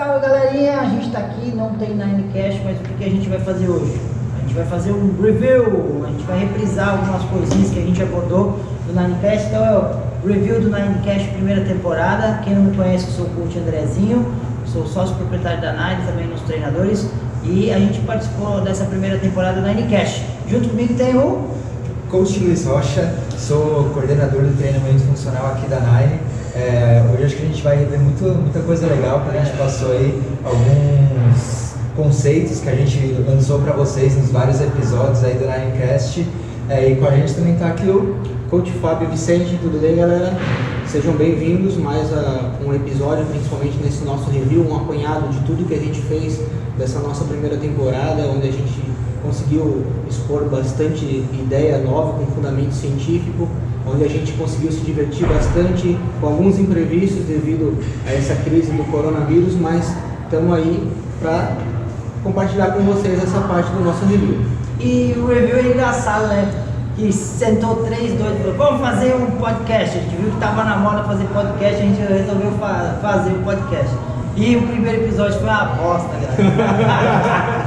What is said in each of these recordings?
Salve galerinha, a gente está aqui, não tem Ninecast, mas o que a gente vai fazer hoje? A gente vai fazer um review, a gente vai reprisar algumas coisinhas que a gente abordou do Ninecast. Então é o review do Ninecast primeira temporada. Quem não me conhece, eu sou o coach Andrezinho, sou sócio proprietário da Nine, também nos treinadores, e a gente participou dessa primeira temporada do Ninecast. Junto comigo tem o Coach Luiz Rocha, sou coordenador do treinamento funcional aqui da Nine. Hoje acho que a gente vai ver muita coisa legal, porque a gente passou aí alguns conceitos que a gente lançou para vocês nos vários episódios aí do Ninecast. E com a gente também está aqui o Coach Fábio Vicente. Tudo bem, galera? Sejam bem-vindos mais a um episódio, principalmente nesse nosso review, um apanhado de tudo que a gente fez dessa nossa primeira temporada, onde a gente conseguiu expor bastante ideia nova com fundamento científico, onde a gente conseguiu se divertir bastante com alguns imprevistos devido a essa crise do coronavírus, mas estamos aí para compartilhar com vocês essa parte do nosso review. E o review é engraçado, né? Que sentou 3 doidos e falou, vamos fazer um podcast. A gente viu que estava na moda fazer podcast, a gente resolveu fazer um podcast. E o primeiro episódio foi uma bosta, galera.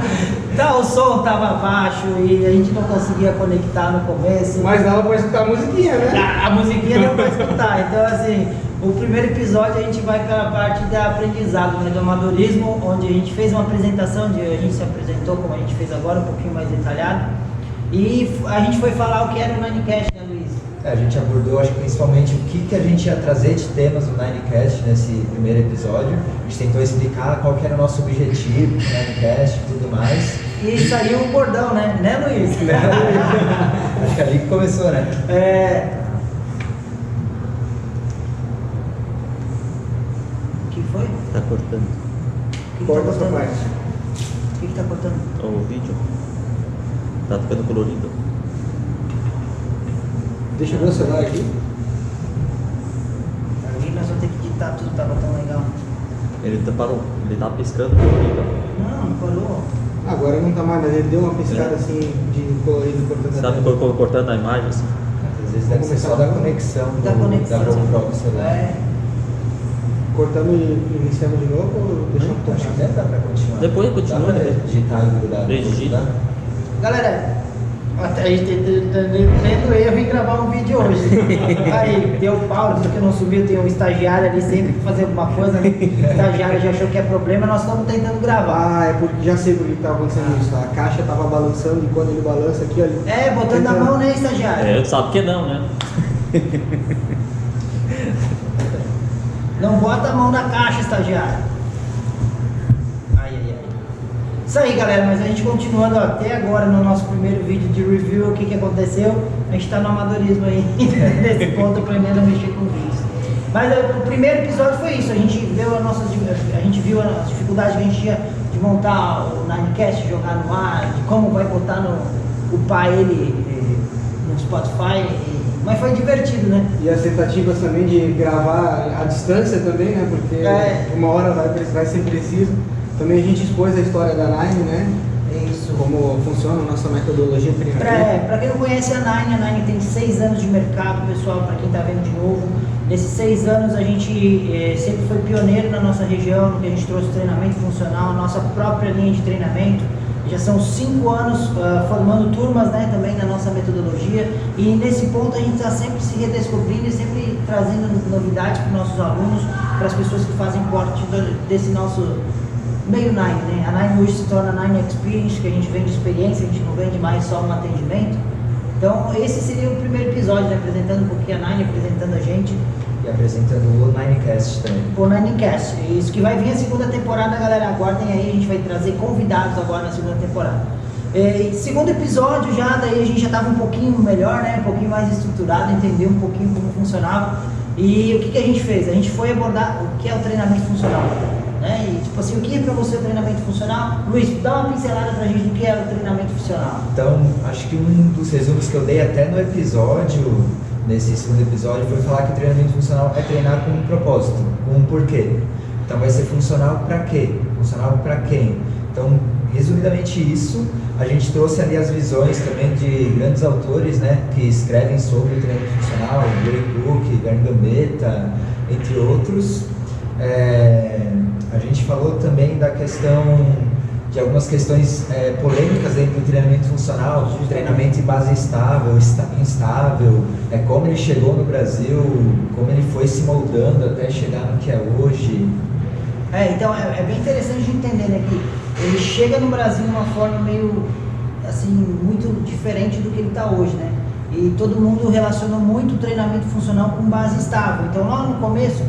Então, o som estava baixo e a gente não conseguia conectar no começo. Mas dava para escutar a musiquinha, né? A musiquinha deu para escutar. Então, assim, o primeiro episódio a gente vai pela parte da aprendizado, né, do amadorismo, onde a gente fez uma apresentação, a gente se apresentou como a gente fez agora, um pouquinho mais detalhado. E a gente foi falar o que era o Ninecast, né, Luiz? A gente abordou, acho que principalmente o que a gente ia trazer de temas no Ninecast nesse primeiro episódio. A gente tentou explicar qual que era o nosso objetivo no Ninecast e tudo mais. E saiu o bordão, né? Né, Luiz? Acho que ali que começou, né? O que foi? Tá cortando. Corta essa parte. O que tá cortando? O vídeo. Tá ficando colorido. Deixa eu ver o celular aqui. Aí nós vamos ter que editar tudo, tava tão legal. Ele parou. Ele tá piscando colorido. Não parou. Agora não tá mais, mas ele deu uma piscada assim de colorido cortando. Sabe cortando a imagem assim? Às vezes deve ser só da conexão Da conexão. da GoPro do celular. Cortando e iniciando de novo ou deixando Acho que deve dar pra continuar. Depois continua, Dá pra né? digitar e grudar. Digita. Galera, a gente tendo erro em gravar um vídeo hoje. Aí, deu pau, isso que não subiu, tem um estagiário ali sempre que fazer alguma coisa, né? O estagiário já achou que é problema, nós estamos tentando gravar. Ah, é porque já sei por que tá acontecendo isso. A caixa tava balançando e quando ele balança aqui, olha. Botando a mão, né, estagiário? Sabe que não, né? Não bota a mão na caixa, estagiário. Ai. Isso aí, galera, mas a gente continuando até agora no nosso primeiro vídeo de review, o que aconteceu? A gente tá no amadorismo aí, nesse ponto, aprendendo a mexer com vídeos. Mas o primeiro episódio foi isso, a gente viu as dificuldades que a gente tinha de montar o Ninecast, jogar no ar, de como vai botar upar ele no Spotify, mas foi divertido, né? E as tentativas também de gravar à distância também, né? Porque uma hora vai ser preciso. Também a gente expôs a história da Nine, né? Isso. Como funciona a nossa metodologia de treinamento. Para quem não conhece a Nine tem 6 anos de mercado, pessoal, para quem está vendo de novo. Nesses 6 anos a gente sempre foi pioneiro na nossa região, no que a gente trouxe treinamento funcional, a nossa própria linha de treinamento. Já são 5 anos formando turmas, né, também na nossa metodologia, e nesse ponto a gente está sempre se redescobrindo e sempre trazendo novidades para os nossos alunos, para as pessoas que fazem parte desse nosso meio Nine, né? A Nine hoje se torna Nine Experience, que a gente vende experiência, a gente não vende mais só um atendimento. Então esse seria o primeiro episódio, né? Apresentando um pouquinho a Nine, apresentando a gente. E apresentando o Ninecast também. O Ninecast, isso que vai vir a segunda temporada, galera, aguardem aí, a gente vai trazer convidados agora na segunda temporada. Segundo episódio já, daí a gente já estava um pouquinho melhor, né? Um pouquinho mais estruturado, entender um pouquinho como funcionava. E o que a gente fez? A gente foi abordar o que é o treinamento funcional. Né? E tipo assim, o que é para você o treinamento funcional? Luiz, dá uma pincelada pra gente do que é o treinamento funcional. Então, acho que um dos resumos que eu dei até no episódio, nesse segundo episódio, foi falar que o treinamento funcional é treinar com um propósito, com um porquê. Então vai ser funcional para quê? Funcional para quem? Então, resumidamente isso, a gente trouxe ali as visões também de grandes autores, né, que escrevem sobre o treinamento funcional, Gary Cook, Gary Gambetta, entre outros. A gente falou também da questão de algumas questões polêmicas dentro do treinamento funcional, de treinamento em base estável, instável, como ele chegou no Brasil, como ele foi se moldando até chegar no que é hoje. Então é bem interessante de entender, né, que ele chega no Brasil de uma forma meio, assim, muito diferente do que ele está hoje, né? E todo mundo relacionou muito o treinamento funcional com base estável. Então lá no começo,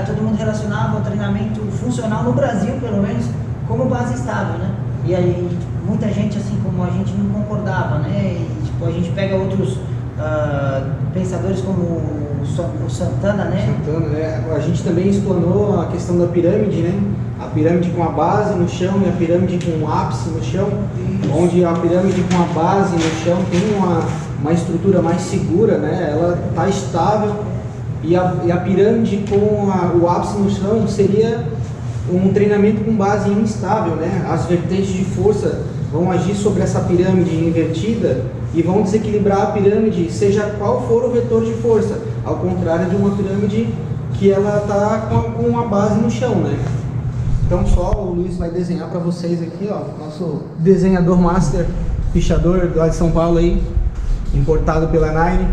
todo mundo relacionava o treinamento funcional no Brasil, pelo menos, como base estável, né? E aí muita gente, assim como a gente, não concordava, né? E, tipo, a gente pega outros pensadores como o Santana, né? A gente também explanou a questão da pirâmide, né? A pirâmide com a base no chão e a pirâmide com o ápice no chão. Isso. Onde a pirâmide com a base no chão tem uma estrutura mais segura, né? Ela está estável, e a pirâmide com o ápice no chão seria um treinamento com base instável, né? As vertentes de força vão agir sobre essa pirâmide invertida e vão desequilibrar a pirâmide, seja qual for o vetor de força, ao contrário de uma pirâmide que ela está com a base no chão, né? Então só o Luiz vai desenhar para vocês aqui, ó, nosso desenhador master, pichador lá de São Paulo aí, importado pela Nine.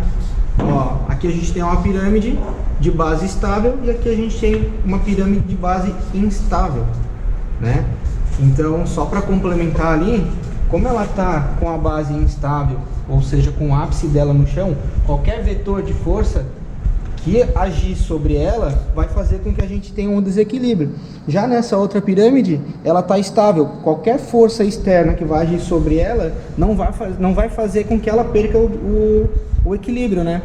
Ó, aqui a gente tem uma pirâmide de base estável e aqui a gente tem uma pirâmide de base instável, né? Então, só para complementar ali, como ela está com a base instável, ou seja, com o ápice dela no chão, qualquer vetor de força que agir sobre ela vai fazer com que a gente tenha um desequilíbrio. Já nessa outra pirâmide, ela está estável. Qualquer força externa que vai agir sobre ela não vai fazer com que ela perca o equilíbrio, né?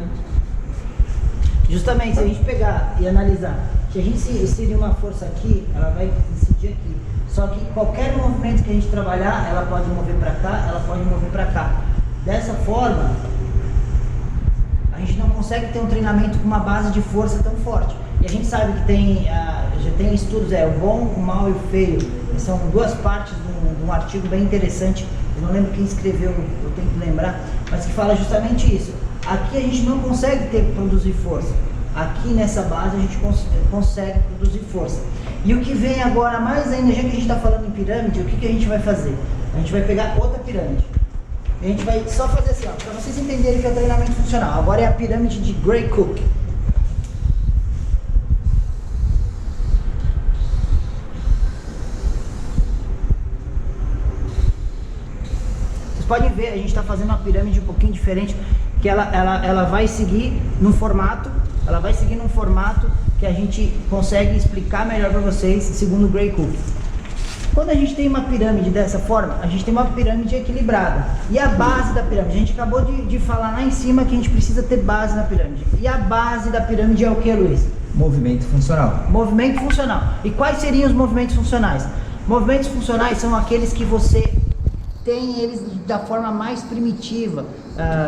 Justamente, se a gente pegar e analisar, se a gente inserir uma força aqui, ela vai incidir aqui. Só que qualquer movimento que a gente trabalhar, ela pode mover para cá, ela pode mover para cá. Dessa forma, a gente não consegue ter um treinamento com uma base de força tão forte. E a gente sabe que já tem estudos, o bom, o mal e o feio. São duas partes de um artigo bem interessante. Eu não lembro quem escreveu, eu tenho que lembrar, mas que fala justamente isso. Aqui a gente não consegue produzir força. Aqui nessa base a gente consegue produzir força. E o que vem agora mais ainda, já que a gente está falando em pirâmide, o que a gente vai fazer? A gente vai pegar outra pirâmide. A gente vai só fazer assim, para vocês entenderem que é o treinamento funcional. Agora é a pirâmide de Gray Cook. Vocês podem ver, a gente está fazendo uma pirâmide um pouquinho diferente, que ela vai seguir num formato, que a gente consegue explicar melhor para vocês, segundo o Gray Cook. Quando a gente tem uma pirâmide dessa forma, a gente tem uma pirâmide equilibrada. E a base da pirâmide, a gente acabou de falar lá em cima que a gente precisa ter base na pirâmide. E a base da pirâmide é o que, Luiz? Movimento funcional. Movimento funcional. E quais seriam os movimentos funcionais? Movimentos funcionais são aqueles que você tem eles da forma mais primitiva.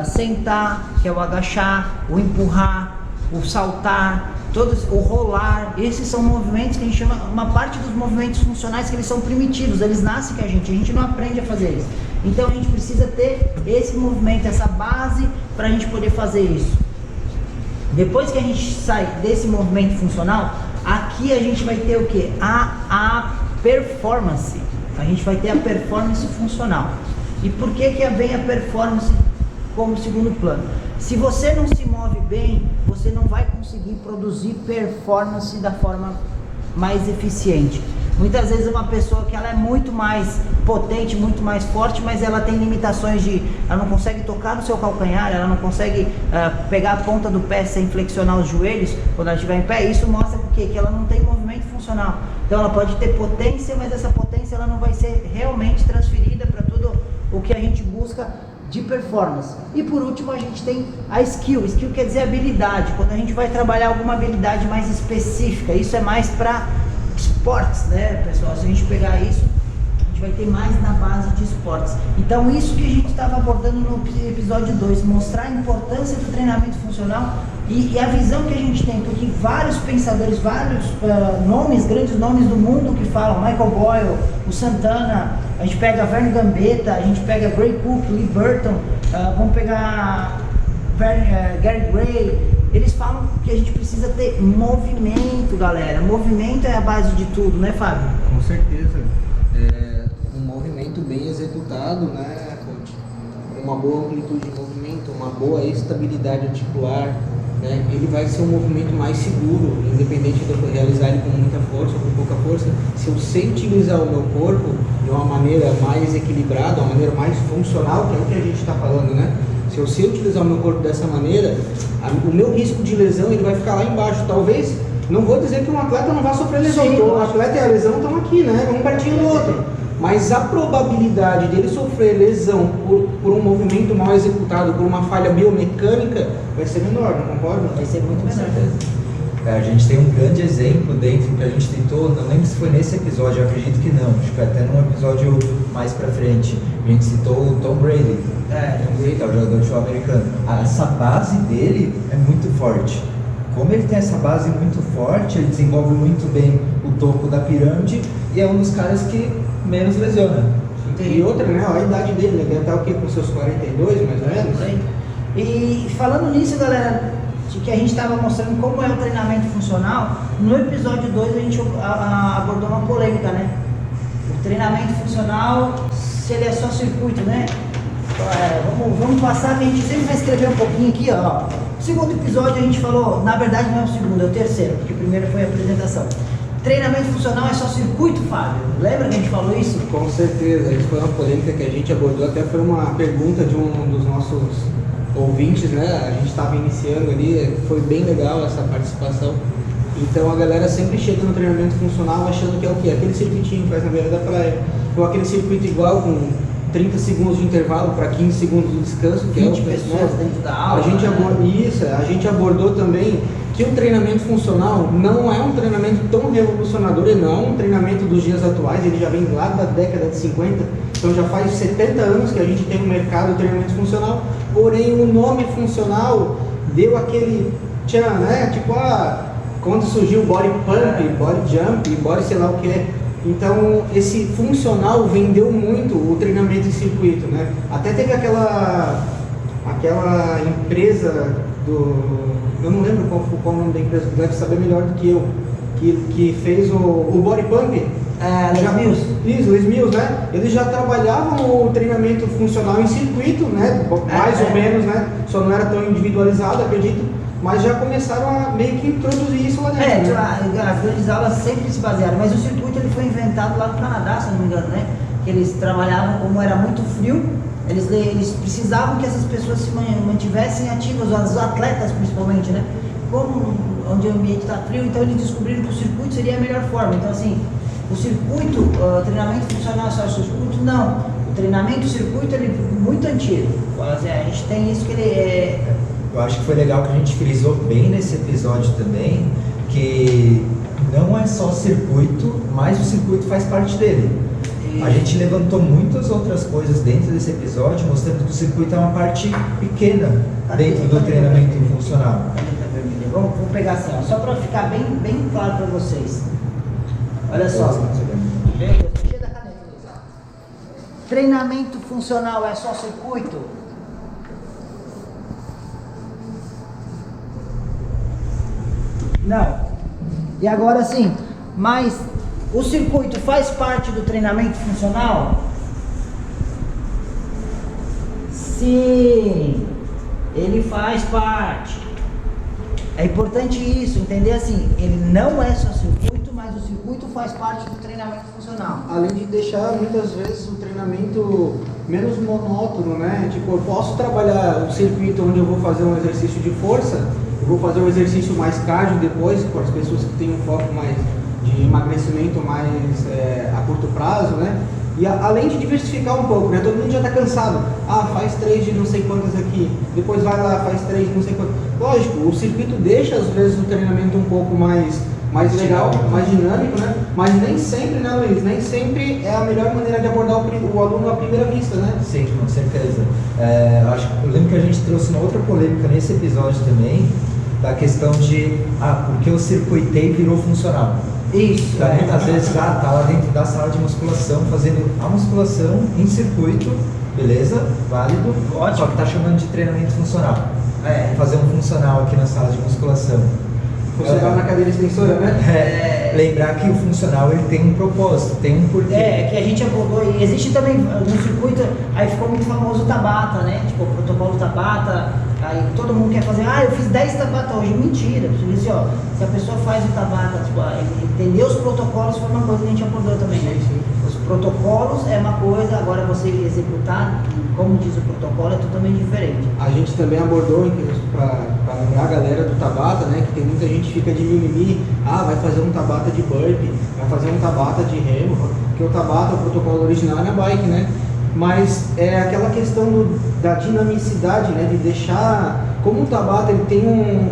Sentar, que é o agachar, o empurrar, o saltar, o rolar. Esses são movimentos que a gente chama, uma parte dos movimentos funcionais que eles são primitivos, eles nascem com a gente não aprende a fazer isso. Então a gente precisa ter esse movimento, essa base para a gente poder fazer isso. Depois que a gente sai desse movimento funcional, aqui a gente vai ter o que? A performance. A gente vai ter a performance funcional. E por que vem a performance como segundo plano? Se você não se move bem, você não vai conseguir produzir performance da forma mais eficiente. Muitas vezes uma pessoa que ela é muito mais potente, muito mais forte, mas ela tem limitações ela não consegue tocar no seu calcanhar, ela não consegue pegar a ponta do pé sem flexionar os joelhos quando ela estiver em pé. Isso mostra o quê? Que ela não tem movimento funcional. Então ela pode ter potência, mas essa potência ela não vai ser realmente transferida para tudo o que a gente busca de performance. E por último a gente tem a skill. Skill quer dizer habilidade, quando a gente vai trabalhar alguma habilidade mais específica. Isso é mais para esportes, né, pessoal? Se a gente pegar isso, a gente vai ter mais na base de esportes. Então isso que a gente estava abordando no episódio 2, mostrar a importância do treinamento funcional e a visão que a gente tem, porque vários pensadores, vários grandes nomes do mundo que falam, Michael Boyle, o Santana, a gente pega Verne Gambetta, a gente pega Gray Cook, Lee Burton, vamos pegar Gary Gray, eles falam que a gente precisa precisa ter movimento, galera. Movimento é a base de tudo, né, Fábio? Com certeza. Um movimento bem executado, né, coach? Uma boa amplitude de movimento, uma boa estabilidade articular, né? Ele vai ser um movimento mais seguro, independente de eu realizar ele com muita força ou com pouca força. Se eu sei utilizar o meu corpo de uma maneira mais equilibrada, uma maneira mais funcional, que é o que a gente está falando, né? Se eu sei utilizar o meu corpo dessa maneira, o meu risco de lesão ele vai ficar lá embaixo. Talvez, não vou dizer que um atleta não vai sofrer lesão, Sim. o atleta e a lesão estão aqui, né? Um pertinho do outro. Mas a probabilidade dele sofrer lesão por um movimento mal executado, por uma falha biomecânica, vai ser menor, não concorda? Vai ser muito Com menor. certeza. A gente tem um grande exemplo dentro que a gente tentou, não lembro se foi nesse episódio, eu acredito que não, acho que foi até num episódio mais pra frente. A gente citou o Tom Brady, que é o jogador de futebol americano. Essa base dele é muito forte. Como ele tem essa base muito forte, ele desenvolve muito bem o topo da pirâmide e é um dos caras que menos lesiona. E outra, né? A idade dele, né? Deve estar o quê? Com seus 42, mais ou menos? E falando nisso, galera, de que a gente estava mostrando como é o treinamento funcional, no episódio 2 a gente abordou uma polêmica, né? O treinamento funcional, se ele é só circuito, né? Vamos passar, que a gente sempre vai escrever um pouquinho aqui, ó. O segundo episódio a gente falou, na verdade não é o segundo, é o terceiro, porque o primeiro foi a apresentação. Treinamento funcional é só circuito, Fábio? Lembra que a gente falou isso? Com certeza, isso foi uma polêmica que a gente abordou, até foi uma pergunta de um dos nossos ouvintes, né? A gente estava iniciando ali, foi bem legal essa participação. Então a galera sempre chega no treinamento funcional achando que é o quê? Aquele circuitinho que faz na beira da praia, ou aquele circuito igual com 30 segundos de intervalo para 15 segundos de descanso, que 20 é o pessoas dentro da aula. a gente abordou também que o treinamento funcional não é um treinamento tão revolucionador, ele não é um treinamento dos dias atuais, ele já vem lá da década de 50, então já faz 70 anos que a gente tem no mercado de treinamento funcional, porém o nome funcional deu aquele tchan, né? Tipo, quando surgiu o body pump, body jump, body sei lá o que é. Então, esse funcional vendeu muito o treinamento em circuito, né? Até teve aquela empresa eu não lembro qual o nome da empresa, deve saber melhor do que eu, que fez o Body Pump. Les Mills. Isso, Les Mills, né? Eles já trabalhavam o treinamento funcional em circuito, né? Mais ou menos, né? Só não era tão individualizado, acredito. Mas já começaram a meio que introduzir isso lá dentro. As grandes aulas sempre se basearam, mas o circuito ele foi inventado lá no Canadá, se não me engano, né? Que eles trabalhavam, como era muito frio, eles precisavam que essas pessoas se mantivessem ativas, os atletas principalmente, né? Como onde o ambiente está frio, então eles descobriram que o circuito seria a melhor forma. Então assim, o circuito, o treinamento funcional só o circuito, não. O treinamento circuito ele é muito antigo. A gente tem isso que ele é. Eu acho que foi legal que a gente frisou bem nesse episódio também, que não é só circuito, mas o circuito faz parte dele. A gente levantou muitas outras coisas dentro desse episódio, mostrando que o circuito é uma parte pequena dentro do treinamento funcional. Vamos pegar assim, ó, só para ficar bem claro para vocês. Olha só. Cheio da caneta, Luiz. Treinamento funcional é só circuito? Não. E agora sim, mas o circuito faz parte do treinamento funcional? Sim, ele faz parte. É importante isso, entender assim, ele não é só circuito, mas o circuito faz parte do treinamento funcional. Além de deixar muitas vezes o treinamento menos monótono, né? Tipo, eu posso trabalhar um circuito onde eu vou fazer um exercício de força, eu vou fazer um exercício mais cardio depois, para as pessoas que têm um foco mais de emagrecimento mais a curto prazo, né? E além de diversificar um pouco, né? Todo mundo já está cansado. Faz 3 de não sei quantas aqui, depois vai lá, faz 3 de não sei quantas. Lógico, o circuito deixa às vezes o treinamento um pouco mais legal, mais dinâmico, né? Mas nem sempre, né, Luiz? Nem sempre é a melhor maneira de abordar o aluno à primeira vista, né? Sim, com certeza. Eu lembro que a gente trouxe uma outra polêmica nesse episódio também, da questão de, porque eu circuitei virou funcional. Isso. Então, muitas vezes tá lá dentro da sala de musculação, fazendo a musculação em circuito, beleza, válido, só que tá chamando de treinamento funcional. Vamos fazer um funcional aqui na sala de musculação. Funcional na cadeira extensora, né? Lembrar que o funcional ele tem um propósito, tem um porquê. Que a gente abordou, e existe também no circuito, aí ficou muito famoso o Tabata, né? Tipo, o protocolo Tabata, aí todo mundo quer fazer, eu fiz 10 Tabata hoje. Mentira, você diz assim, se a pessoa faz o Tabata, tipo, entender os protocolos foi uma coisa que a gente abordou também, né? Os protocolos é uma coisa, agora você executar, como diz o protocolo, é totalmente diferente. A gente também abordou, para lembrar a galera do Tabata, né? Que tem muita gente que fica de mimimi, vai fazer um Tabata de burpee, vai fazer um Tabata de remo, porque o Tabata, o protocolo original é na bike, né? Mas é aquela questão da dinamicidade, né? De deixar... Como o Tabata ele tem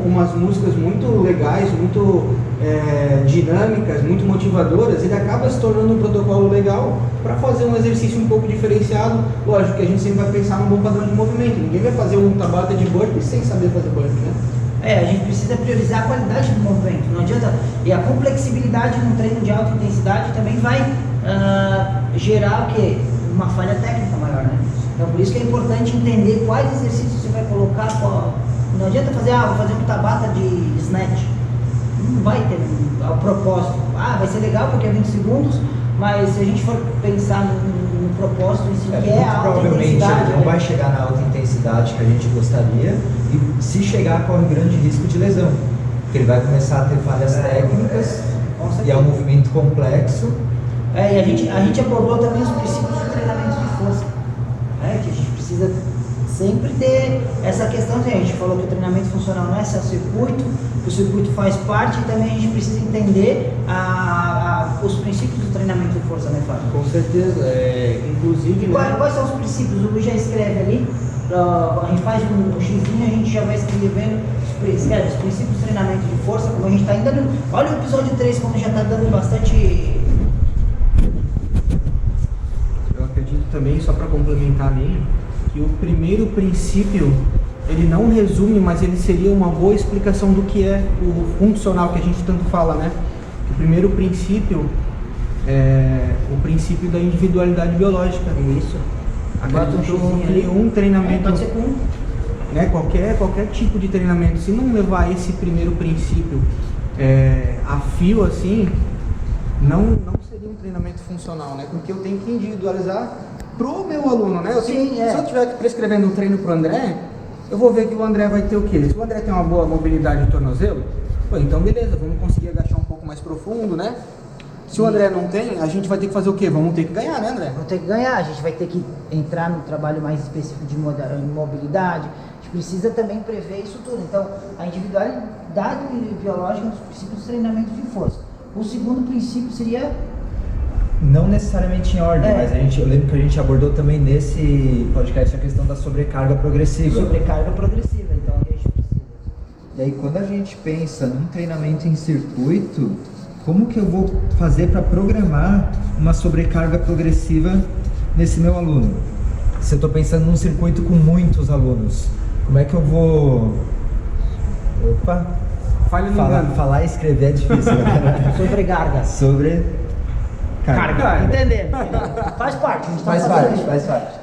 umas músicas muito legais, muito dinâmicas, muito motivadoras, ele acaba se tornando um protocolo legal para fazer um exercício um pouco diferenciado. Lógico que a gente sempre vai pensar num bom padrão de movimento. Ninguém vai fazer um Tabata de burpee sem saber fazer burpee, né? A gente precisa priorizar a qualidade do movimento, não adianta. E a complexibilidade num treino de alta intensidade também vai gerar o quê? Uma falha técnica maior, né? Então por isso que é importante entender quais exercícios você vai colocar. Não adianta fazer, vou fazer um Tabata de snatch. Não vai ter o propósito. Vai ser legal porque é 20 segundos, mas se a gente for pensar no propósito em si, que é a alta provavelmente intensidade, ele não vai chegar na alta intensidade que a gente gostaria, e se chegar corre grande risco de lesão, porque ele vai começar a ter falhas técnicas, e é um movimento complexo. E a gente abordou também os princípios do treinamento de força, que a gente precisa sempre ter essa questão. A gente falou que o treinamento funcional não é só circuito, o circuito faz parte, e também a gente precisa entender os princípios do treinamento de força, né, Fábio? Com certeza, inclusive... Quais são os princípios? O Luiz já escreve ali, a gente faz um xizinho, a gente já vai escrevendo os princípios do treinamento de força, como a gente está ainda no... Olha o episódio 3, como já está dando bastante... Eu acredito também, só para complementar a linha, que o primeiro princípio, ele não resume, mas ele seria uma boa explicação do que é o funcional que a gente tanto fala, né? O primeiro princípio é o princípio da individualidade biológica. Isso. Acredito que um treinamento, pode ser com né, qualquer tipo de treinamento, se não levar esse primeiro princípio a fio assim, não seria um treinamento funcional, né? Porque eu tenho que individualizar pro meu aluno, né? Se eu estiver prescrevendo um treino pro André, eu vou ver que o André vai ter o quê? Se o André tem uma boa mobilidade de tornozelo, então beleza, vamos conseguir agachar um pouco mais profundo, né? Se o André não tem, a gente vai ter que fazer o quê? Vamos ter que ganhar, né, André? Vamos ter que ganhar, a gente vai ter que entrar no trabalho mais específico de mobilidade, a gente precisa também prever isso tudo. Então, a individualidade biológica dos princípios do treinamento de força. O segundo princípio seria... Não necessariamente em ordem, mas eu lembro que a gente abordou também nesse podcast a questão da sobrecarga progressiva. Sobrecarga progressiva, então a gente precisa. E aí quando a gente pensa num treinamento em circuito, como que eu vou fazer para programar uma sobrecarga progressiva nesse meu aluno? Se eu estou pensando num circuito com muitos alunos, como é que eu vou... Falar e escrever é difícil, né? Sobrecarga. Carga. Entendendo. Faz parte. Faz parte.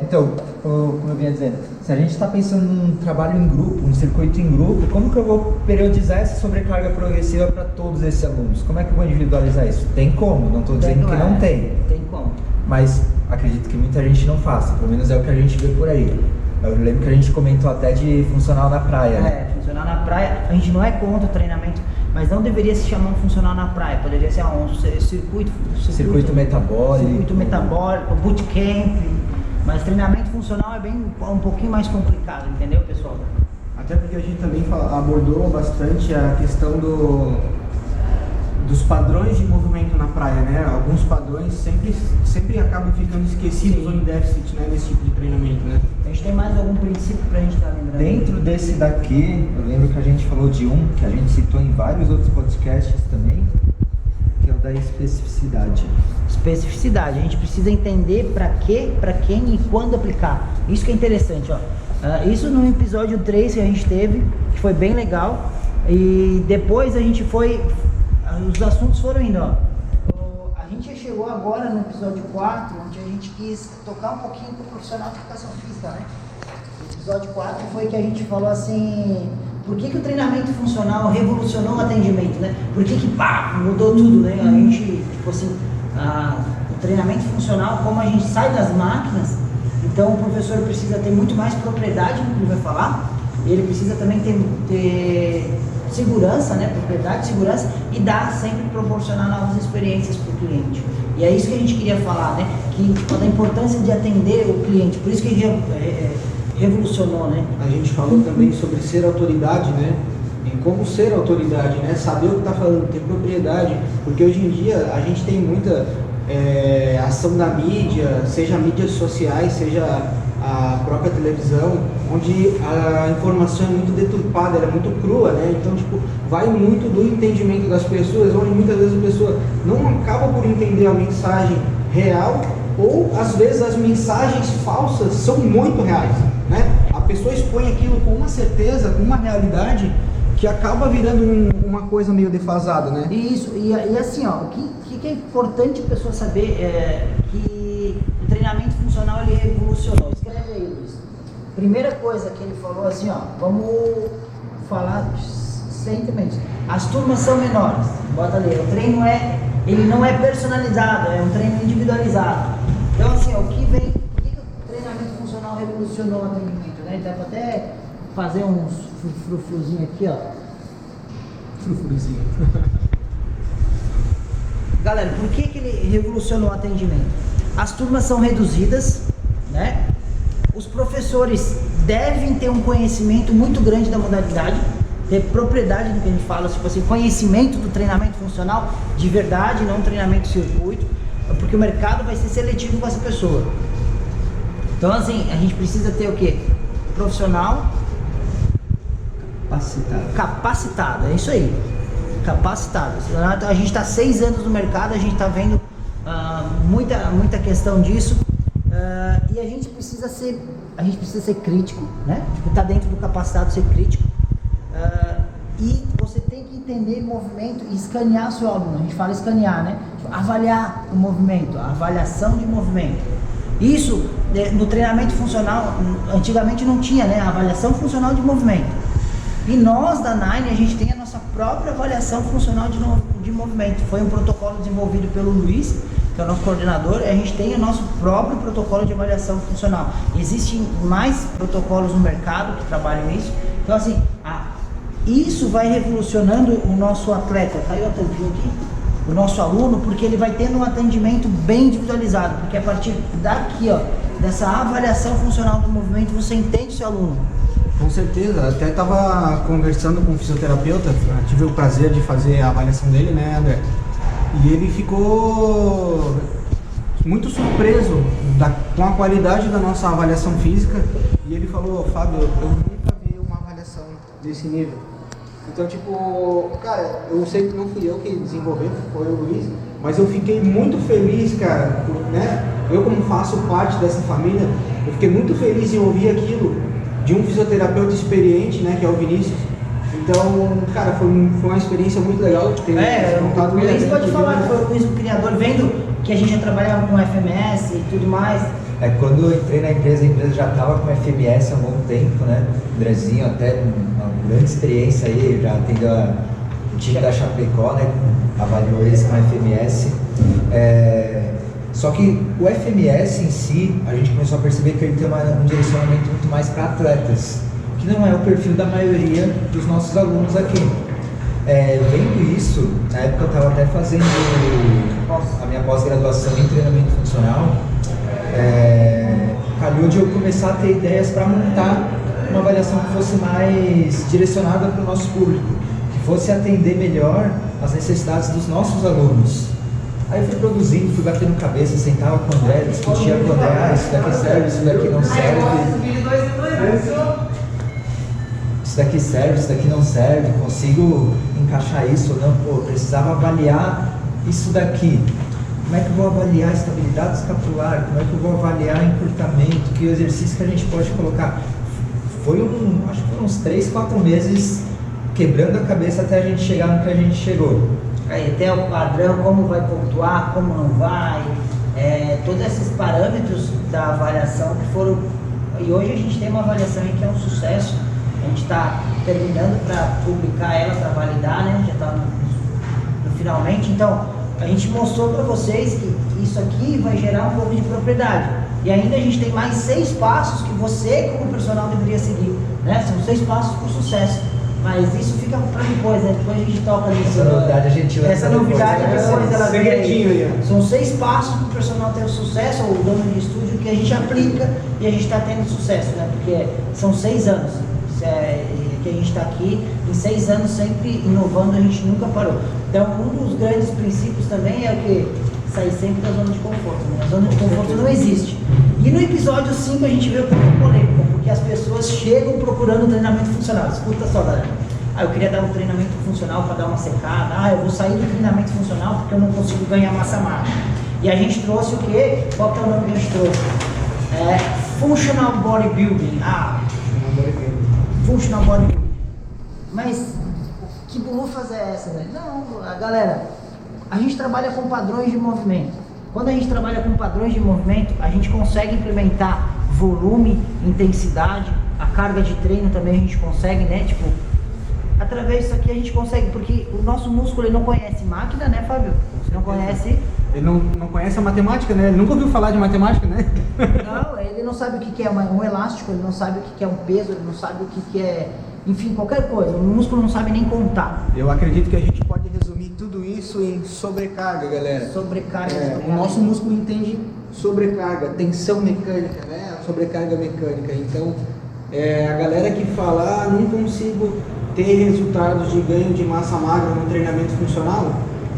Então, como eu vinha dizendo, se a gente está pensando num trabalho em grupo, um circuito em grupo, como que eu vou periodizar essa sobrecarga progressiva para todos esses alunos? Como é que eu vou individualizar isso? Tem como, não estou dizendo que não tem. Tem como. Mas acredito que muita gente não faça, pelo menos é o que a gente vê por aí. Eu lembro que a gente comentou até de funcional na praia, né? Funcional na praia, a gente não é contra o treinamento, mas não deveria se chamar um funcional na praia, poderia ser um circuito metabólico, bootcamp, mas treinamento funcional é um pouquinho mais complicado, entendeu, pessoal? Até porque a gente também abordou bastante a questão dos padrões de movimento na praia, né? Alguns padrões sempre acabam ficando esquecidos ou em déficit, né, nesse tipo de treinamento, né? A gente tem mais algum princípio pra gente estar lembrando? Dentro desse daqui, eu lembro que a gente falou de um, que a gente citou em vários outros podcasts também, que é o da especificidade. Especificidade, a gente precisa entender para quê, para quem e quando aplicar. Isso que é interessante, ó. Isso no episódio 3 que a gente teve, que foi bem legal, e depois a gente foi... Os assuntos foram indo, ó. A gente chegou agora no episódio 4, onde a gente quis tocar um pouquinho com o profissional de educação física, né? O episódio 4 foi que a gente falou assim, por que o treinamento funcional revolucionou o atendimento, né? Por que pá, mudou tudo, né? A gente, tipo assim, o treinamento funcional, como a gente sai das máquinas, então o professor precisa ter muito mais propriedade no que ele vai falar, ele precisa também ter segurança, né? Propriedade, segurança, e sempre proporcionar novas experiências para o cliente. E é isso que a gente queria falar, né? Que da importância de atender o cliente, por isso que a gente revolucionou, né? A gente falou também sobre ser autoridade, né? E como ser autoridade, né? Saber o que está falando, ter propriedade, porque hoje em dia a gente tem muita ação da mídia, seja mídias sociais, seja a própria televisão, onde a informação é muito deturpada, ela é muito crua, né? Então, tipo, vai muito do entendimento das pessoas, onde muitas vezes a pessoa não acaba por entender a mensagem real, ou às vezes as mensagens falsas são muito reais, né? A pessoa expõe aquilo com uma certeza, com uma realidade, que acaba virando uma coisa meio defasada, né? Isso, e assim, ó, o que é importante a pessoa saber que o treinamento funcional ele revolucionou. Escreve aí, Luiz. Primeira coisa que ele falou assim, ó, vamos falar recentemente. As turmas são menores. Bota ali, o treino ele não é personalizado, é um treino individualizado. Então assim, ó, o que o treinamento funcional revolucionou o atendimento, né? Dá pra até fazer uns frufruzinho aqui, ó. Frufruzinho. Galera, por que ele revolucionou o atendimento? As turmas são reduzidas, né? Os professores devem ter um conhecimento muito grande da modalidade, ter propriedade do que a gente fala, tipo assim, conhecimento do treinamento funcional de verdade, não treinamento circuito, porque o mercado vai ser seletivo com essa pessoa. Então assim, a gente precisa ter o quê? Profissional capacitado, é isso aí, capacitado. A gente está 6 anos no mercado, a gente está vendo muita questão disso, e a gente precisa ser crítico, né? Tipo, tá dentro do capacitado ser crítico, e você tem que entender movimento e escanear seu aluno. A gente fala escanear, né? Avaliar o movimento, a avaliação de movimento. Isso no treinamento funcional antigamente não tinha, né? A avaliação funcional de movimento. E nós da Nine, a gente tem a nossa própria avaliação funcional de movimento. Foi um protocolo desenvolvido pelo Luiz, que é o nosso coordenador, e a gente tem o nosso próprio protocolo de avaliação funcional. Existem mais protocolos no mercado que trabalham nisso. Então assim, isso vai revolucionando o nosso atleta. Caiu a tampinha aqui? O nosso aluno, porque ele vai tendo um atendimento bem individualizado, porque a partir daqui, ó, dessa avaliação funcional do movimento, você entende o seu aluno. Com certeza, até estava conversando com um fisioterapeuta, tive o prazer de fazer a avaliação dele, né, André? E ele ficou muito surpreso com a qualidade da nossa avaliação física, e ele falou: Fábio, eu nunca vi uma avaliação desse nível. Então, tipo, cara, eu sei que não fui eu que desenvolveu, foi o Luiz, mas eu fiquei muito feliz, cara, né? Eu, como faço parte dessa família, eu fiquei muito feliz em ouvir aquilo de um fisioterapeuta experiente, né, que é o Vinícius. Então, cara, foi uma experiência muito legal de ter o Luiz pode falar que foi o Luiz o criador, vendo que a gente já trabalhava com FMS e tudo mais. Quando eu entrei na empresa, a empresa já estava com FMS há um bom tempo, né? O Andrezinho até uma grande experiência aí, já atendeu o time da Chapecó, né? Avaliou eles com FMS. Só que o FMS em si, a gente começou a perceber que ele tem um direcionamento muito mais para atletas, que não é o perfil da maioria dos nossos alunos aqui. Vendo isso, na época eu estava até fazendo a minha pós-graduação em treinamento funcional, calhou de eu começar a ter ideias para montar uma avaliação que fosse mais direcionada para o nosso público, que fosse atender melhor as necessidades dos nossos alunos. Aí eu fui produzindo, fui batendo cabeça, sentava com o André, discutia com o André, isso daqui serve, isso daqui não serve. Isso daqui serve, isso daqui não serve, consigo encaixar isso ou não? Pô, precisava avaliar isso daqui. Como é que eu vou avaliar a estabilidade escapular? Como é que eu vou avaliar encurtamento? Que exercício que a gente pode colocar? Acho que foram uns 3, 4 meses quebrando a cabeça até a gente chegar no que a gente chegou. Aí até o padrão, como vai pontuar, como não vai, todos esses parâmetros da avaliação que foram... E hoje a gente tem uma avaliação aí que é um sucesso, A gente está terminando para publicar ela, para validar, né? Já está no finalmente. Então, a gente mostrou para vocês que isso aqui vai gerar um pouco de propriedade. E ainda a gente tem mais 6 passos que você, como personal, deveria seguir, né? São 6 passos para o sucesso. Mas isso fica para depois, né? Depois a gente toca nisso. Essa novidade a gente lança Essa novidade depois ela vem segredinho aí. aí. São 6 passos para o personal ter o sucesso, ou o dono de estúdio, que a gente aplica e a gente está tendo sucesso, né? Porque são 6 anos que a gente está aqui, em 6 anos sempre inovando, a gente nunca parou. Então, um dos grandes princípios também é o que? Sair sempre da zona de conforto, né? A zona de conforto não existe. E no episódio 5 a gente vê o ponto polêmico, porque as pessoas chegam procurando treinamento funcional. Escuta só, galera. Eu queria dar um treinamento funcional para dar uma secada. Eu vou sair do treinamento funcional porque eu não consigo ganhar massa magra. E a gente trouxe o quê? Qual que é o nome que a gente trouxe? Functional Bodybuilding. Functional Bodybuilding. Mas que bulufas é essa, velho? Não, galera, a gente trabalha com padrões de movimento. Quando a gente trabalha com padrões de movimento, a gente consegue implementar volume, intensidade, a carga de treino também a gente consegue, né? Tipo, através disso aqui a gente consegue, porque o nosso músculo ele não conhece máquina, né, Fábio? Você não conhece. Ele não conhece a matemática, né? Ele nunca ouviu falar de matemática, né? Não, ele não sabe o que é um elástico, ele não sabe o que é um peso, ele não sabe o que é, enfim, qualquer coisa. O músculo não sabe nem contar. Eu acredito que a gente pode resumir tudo isso em sobrecarga, galera. Sobrecarga. O nosso músculo entende sobrecarga, tensão mecânica, né? Sobrecarga mecânica. Então, a galera que fala, não consigo ter resultados de ganho de massa magra no treinamento funcional,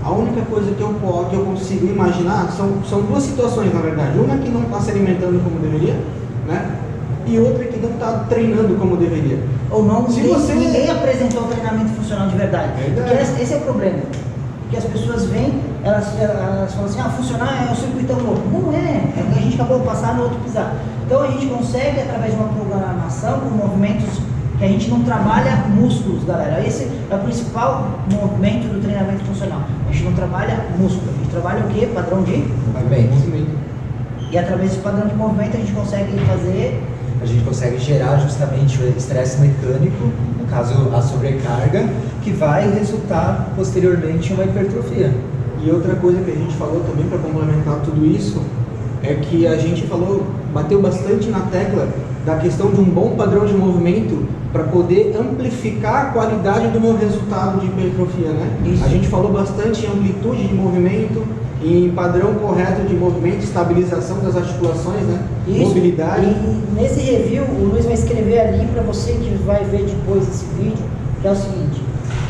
a única coisa que eu consigo imaginar são 2 situações, na verdade. Uma que não está se alimentando como deveria, né? E outra que não está treinando como deveria. Ou não, Se ninguém apresentou um treinamento funcional de verdade. Porque esse é o problema. Porque as pessoas vêm, elas falam assim, funcionar é o circuitão louco. Não é, a gente acabou de passar no outro pisar. Então a gente consegue, através de uma programação, com movimentos que a gente não trabalha músculos, galera. Esse é o principal movimento do treinamento funcional. A gente não trabalha músculo, a gente trabalha o quê? Padrão de movimento. E através desse padrão de movimento a gente consegue fazer... A gente consegue gerar justamente o estresse mecânico, no caso a sobrecarga, que vai resultar posteriormente em uma hipertrofia. E outra coisa que a gente falou também para complementar tudo isso é que a gente bateu bastante na tecla da questão de um bom padrão de movimento para poder amplificar a qualidade do meu resultado de hipertrofia, né? Isso. A gente falou bastante em amplitude de movimento, em padrão correto de movimento, estabilização das articulações, né? Isso. Mobilidade. E nesse review, o Luiz vai escrever ali para você que vai ver depois esse vídeo, que é o seguinte: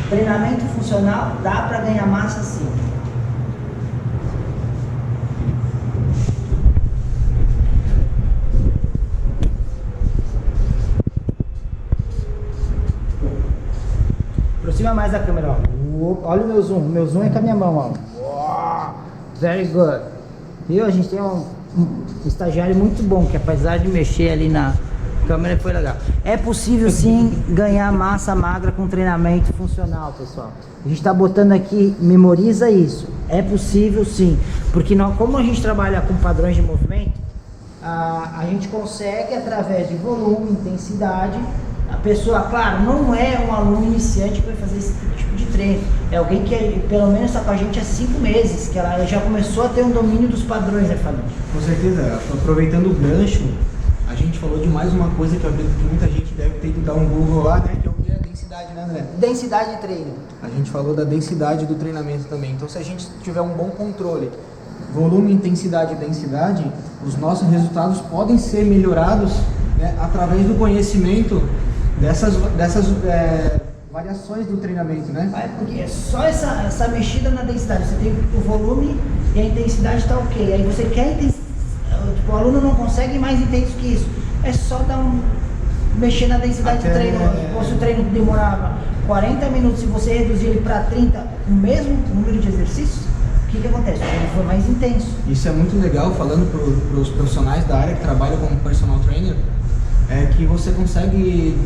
treinamento funcional dá para ganhar massa sim. Aproxima mais da câmera, ó. Olha o meu zoom é com a minha mão, ó. Very good. Viu? A gente tem um estagiário muito bom, que apesar de mexer ali na câmera foi legal. É possível sim ganhar massa magra com treinamento funcional, pessoal. A gente está botando aqui, memoriza isso. É possível sim, porque como a gente trabalha com padrões de movimento, a gente consegue através de volume, intensidade. A pessoa, claro, não é um aluno iniciante que vai fazer esse tipo de treino. É alguém que pelo menos está com a gente há 5 meses, que ela já começou a ter um domínio dos padrões, né, Fábio? Com certeza. Aproveitando o gancho, a gente falou de mais uma coisa que eu acredito que muita gente deve ter que dar um Google lá, né? Que é a densidade, né, André? Densidade de treino. A gente falou da densidade do treinamento também. Então, se a gente tiver um bom controle, volume, intensidade e densidade, os nossos resultados podem ser melhorados, né, através do conhecimento dessas variações do treinamento, né? Porque é só essa mexida na densidade. Você tem o volume e a intensidade está ok. Aí você quer o aluno não consegue mais intenso que isso. É só mexer na densidade do treino. Se o treino demorava 40 minutos, se você reduzir ele para 30, o mesmo número de exercícios, o que acontece? O treino foi mais intenso. Isso é muito legal, falando para os profissionais da área que trabalham como personal trainer, é que você consegue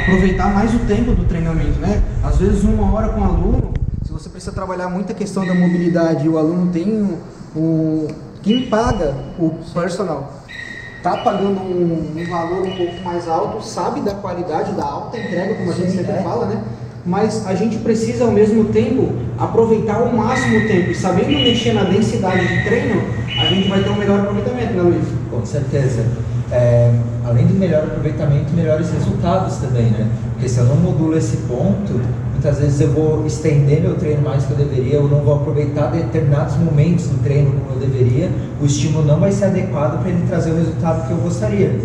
aproveitar mais o tempo do treinamento, né? Às vezes 1 hora com o aluno, se você precisa trabalhar muito a questão da mobilidade e o aluno tem quem paga o personal tá pagando um valor um pouco mais alto, sabe da qualidade, da alta entrega, como a gente sempre fala, né? Mas a gente precisa ao mesmo tempo aproveitar ao máximo o tempo. E sabendo mexer na densidade de treino, a gente vai ter um melhor aproveitamento, né, Luiz? Com certeza. Além do melhor aproveitamento, melhores resultados também, né? Porque se eu não modulo esse ponto, muitas vezes eu vou estender meu treino mais do que eu deveria, eu não vou aproveitar determinados momentos do treino como eu deveria, o estímulo não vai ser adequado para ele trazer o resultado que eu gostaria.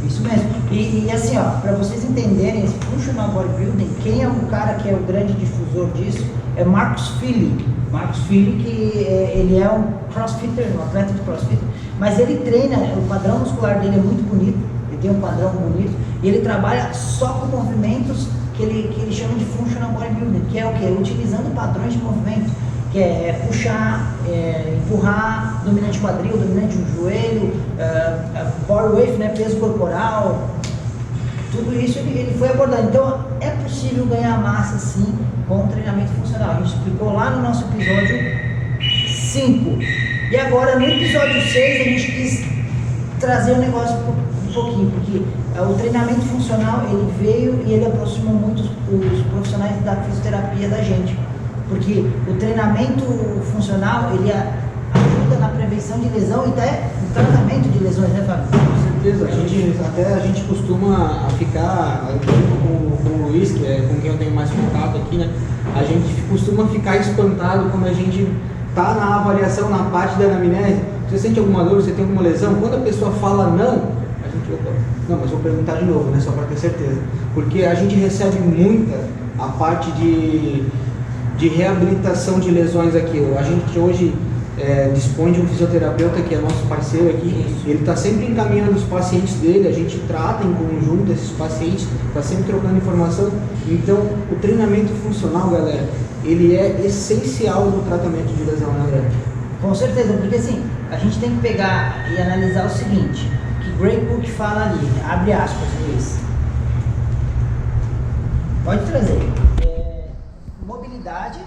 Isso mesmo. E assim, ó, para vocês entenderem esse Functional Bodybuilding, quem é o cara que é o grande difusor disso é Marcus Filly. Marcus Filly, que ele é um crossfitter, um atleta de crossfit, mas ele treina, o padrão muscular dele é muito bonito, ele tem um padrão bonito, e ele trabalha só com movimentos que ele chama de Functional Bodybuilding, que é o quê? Utilizando padrões de movimento, que é puxar, empurrar, dominante quadril, dominante joelho, power weight, né, peso corporal, tudo isso ele foi abordando. Então é possível ganhar massa sim com o treinamento funcional. A gente explicou lá no nosso episódio 5. E agora no episódio 6 a gente quis trazer o negócio um pouquinho, porque o treinamento funcional ele veio e ele aproximou muito os profissionais da fisioterapia da gente. Porque o treinamento funcional, ele ajuda na prevenção de lesão e até no tratamento de lesões, né, Fábio? Com certeza. A gente costuma ficar, com o Luiz, que é com quem eu tenho mais contato aqui, né? A gente costuma ficar espantado quando a gente tá na avaliação, na parte da anamnese. Você sente alguma dor, você tem alguma lesão? Quando a pessoa fala não, a gente opa, não, mas vou perguntar de novo, né? Só para ter certeza. Porque a gente recebe muita a parte de reabilitação de lesões aqui. A gente hoje dispõe de um fisioterapeuta que é nosso parceiro aqui. Ele está sempre encaminhando os pacientes dele, a gente trata em conjunto esses pacientes, está sempre trocando informação. Então, o treinamento funcional, galera, ele é essencial no tratamento de lesão, né, André? Com certeza, porque assim, a gente tem que pegar e analisar o seguinte, que Gray Cook fala ali, abre aspas, Luiz. Pode trazer. Mobilidade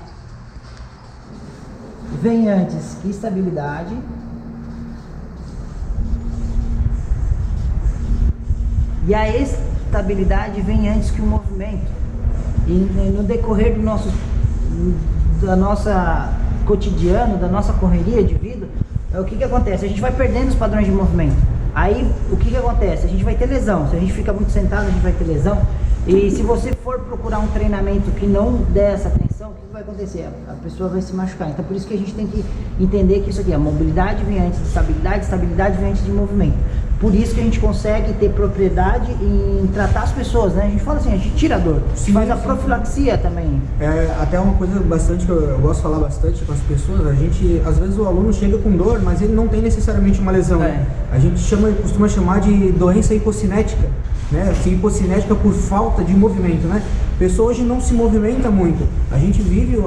vem antes que estabilidade, e a estabilidade vem antes que o movimento. E no decorrer do nossa cotidiano, da nossa correria de vida, o que acontece? A gente vai perdendo os padrões de movimento. Aí o que acontece? A gente vai ter lesão. Se a gente fica muito sentado, a gente vai ter lesão. E se você for procurar um treinamento que não der essa atenção, o que vai acontecer? A pessoa vai se machucar. Então por isso que a gente tem que entender que isso aqui, a mobilidade vem antes de estabilidade vem antes de movimento. Por isso que a gente consegue ter propriedade em tratar as pessoas, né? A gente fala assim, a gente tira a dor, faz a profilaxia também. Até uma coisa bastante que eu gosto de falar bastante com as pessoas, às vezes o aluno chega com dor, mas ele não tem necessariamente uma lesão. A gente costuma chamar de doença hipocinética, né? Hipocinética por falta de movimento, né? A pessoa hoje não se movimenta muito. A gente vive,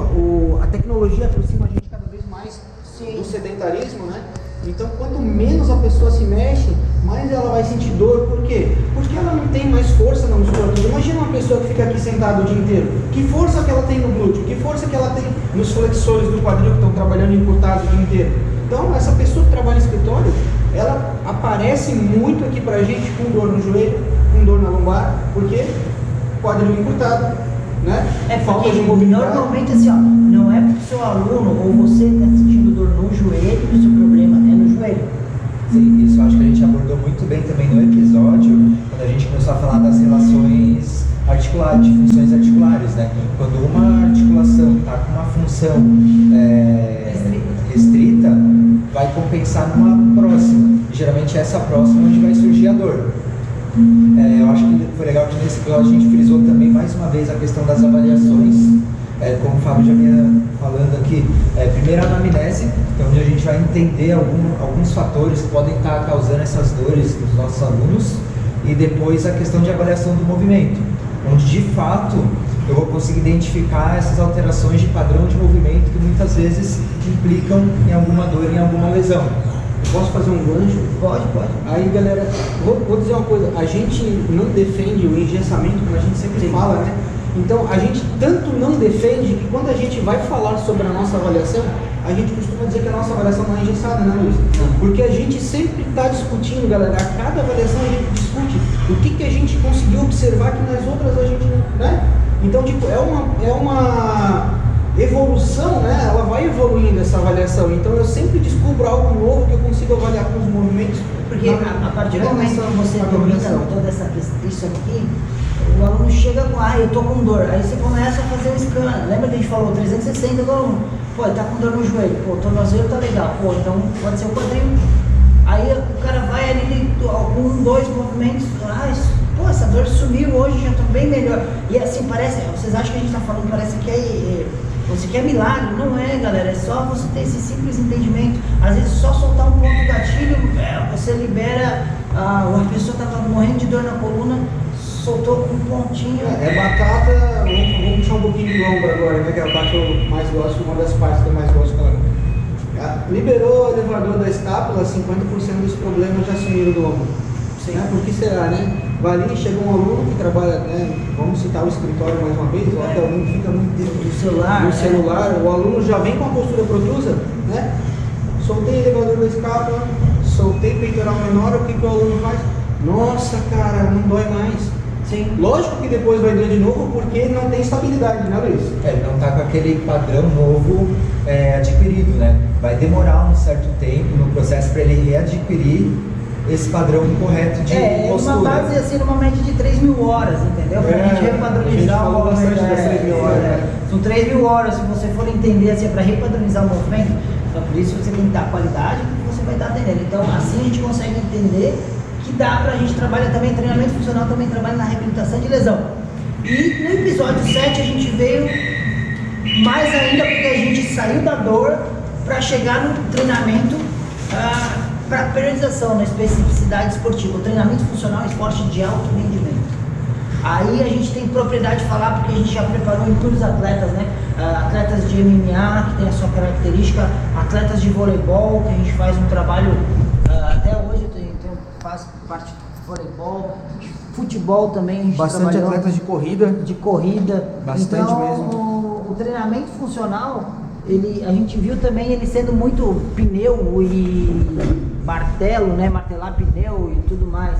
a tecnologia aproxima a gente cada vez mais do sedentarismo, né? Então, quanto menos a pessoa se mexe, mais ela vai sentir dor. Por quê? Porque ela não tem mais força na musculatura. Imagina uma pessoa que fica aqui sentada o dia inteiro. Que força que ela tem no glúteo? Que força que ela tem nos flexores do quadril que estão trabalhando encurtados o dia inteiro? Então, essa pessoa que trabalha em escritório, ela aparece muito aqui pra gente com dor no joelho, com dor na lombar. Por quê? Quadril encurtado, né? Falta de mobilidade. Normalmente assim, ó, não é porque o seu aluno ou você está sentindo dor no joelho que o seu problema é no joelho. Sim, isso eu acho que a gente abordou muito bem também no episódio, quando a gente começou a falar das relações articulares, de funções articulares, né? Quando uma articulação está com uma função restrita, vai compensar numa próxima. E geralmente essa próxima é onde vai surgir a dor. Eu acho que foi legal que nesse episódio a gente frisou também mais uma vez a questão das avaliações, como o Fábio já vinha falando aqui. Primeiro a anamnese, que é onde a gente vai entender alguns fatores que podem estar causando essas dores nos nossos alunos, e depois a questão de avaliação do movimento, onde de fato eu vou conseguir identificar essas alterações de padrão de movimento que muitas vezes implicam em alguma dor, em alguma lesão. Posso fazer um gancho? Pode. Aí, galera, vou dizer uma coisa. A gente não defende o engessamento, como a gente sempre fala, né? Então, a gente tanto não defende que quando a gente vai falar sobre a nossa avaliação, a gente costuma dizer que a nossa avaliação não é engessada, né, Luiz? Porque a gente sempre está discutindo, galera, a cada avaliação a gente discute o que a gente conseguiu observar que nas outras a gente não, né? Então, tipo, é uma evolução, né? Ela vai evoluindo essa avaliação. Então, eu sempre descubro algo novo que eu consigo avaliar com os movimentos. Porque a partir do momento que você domina toda essa questão aqui, o aluno chega com, eu tô com dor. Aí você começa a fazer o scan. Lembra que a gente falou 360 do aluno? Pô, ele tá com dor no joelho. Pô, o tornozelo tá legal. Pô, então pode ser o quadril. Aí o cara vai ali com 2 movimentos. Pô, essa dor sumiu hoje, já tô bem melhor. E assim, parece, vocês acham que a gente tá falando, parece que você quer milagre? Não é, galera, é só você ter esse simples entendimento. Às vezes só soltar um ponto do gatilho, você libera, uma pessoa estava morrendo de dor na coluna, soltou com um pontinho. É batata, vamos puxar um pouquinho do ombro agora, né, que é a parte que eu mais gosto, uma das partes que eu mais gosto, cara. Liberou o elevador da escápula, 50% dos problemas já sumiram do ombro. Né? Por que será, né? Vai ali, chega um aluno que trabalha, né? Vamos citar o escritório mais uma vez, lá que o aluno fica muito tempo no celular, o aluno já vem com a postura protusa, né? Soltei o elevador da escápula, soltei peitoral menor, o que o aluno faz? Nossa, cara, não dói mais. Sim. Lógico que depois vai doer de novo porque não tem estabilidade, né, Luiz? Ele não está com aquele padrão novo adquirido, né? Vai demorar um certo tempo no processo para ele readquirir esse padrão correto de postura. Uma base assim, numa média de 3.000 horas, entendeu? Pra gente repadronizar o movimento. Bastante das 3.000 horas, né? São 3.000 horas, se você for entender assim, para repadronizar o movimento, então por isso você tem que dar qualidade que você vai estar atendendo. Então assim a gente consegue entender que dá pra gente trabalhar também, treinamento funcional também trabalha na reabilitação de lesão. E no episódio 7 a gente veio mais ainda porque a gente saiu da dor para chegar no treinamento para periodização, na especificidade esportiva. O treinamento funcional é esporte de alto rendimento. Aí a gente tem propriedade de falar porque a gente já preparou inúmeros atletas, né? Atletas de MMA, que tem a sua característica, atletas de voleibol, que a gente faz um trabalho, até hoje eu faço parte de voleibol, de futebol também, a gente bastante atletas de corrida. De corrida. Bastante então, mesmo. O treinamento funcional, a gente viu também ele sendo muito pneu e martelo, né? Martelar pneu e tudo mais.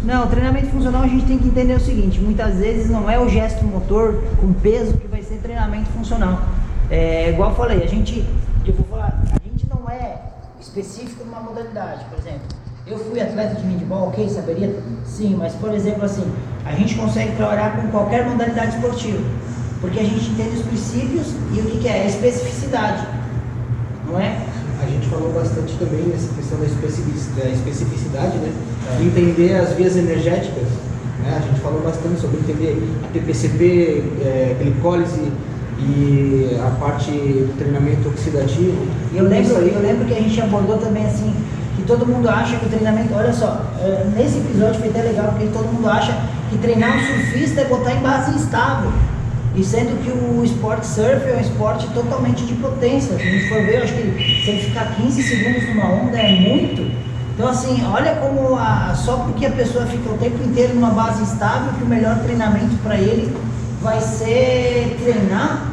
Não, o treinamento funcional a gente tem que entender o seguinte, muitas vezes não é o gesto motor com peso que vai ser treinamento funcional. Igual eu falei, a gente não é específico numa modalidade, por exemplo. Eu fui atleta de handball, ok, saberia? Sim, mas por exemplo assim, a gente consegue trabalhar com qualquer modalidade esportiva, porque a gente entende os princípios e o que é? A especificidade, não é? A gente falou bastante também nessa questão da especificidade, né? Entender as vias energéticas, né? A gente falou bastante sobre entender a TPCP, glicólise e a parte do treinamento oxidativo. E eu lembro que a gente abordou também assim, que todo mundo acha que o treinamento, olha só, nesse episódio foi até legal, porque todo mundo acha que treinar um surfista é botar em base instável. E sendo que o esporte surf é um esporte totalmente de potência. Se a gente for ver, eu acho que se ele ficar 15 segundos numa onda é muito. Então assim, olha como só porque a pessoa fica o tempo inteiro numa base estável, que o melhor treinamento para ele vai ser treinar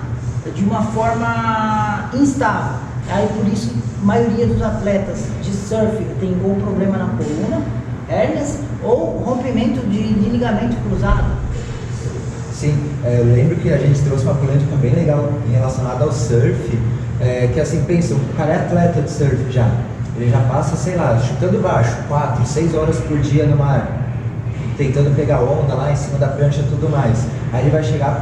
de uma forma instável. Aí por isso a maioria dos atletas de surf tem algum problema na coluna, hérnias ou rompimento de ligamento cruzado. Sim, eu lembro que a gente trouxe uma polêmica bem legal relacionada ao surf, que assim, pensa, o cara é atleta de surf já, ele já passa, sei lá, chutando baixo, 4, 6 horas por dia no mar, tentando pegar onda lá em cima da prancha e tudo mais. Aí ele vai chegar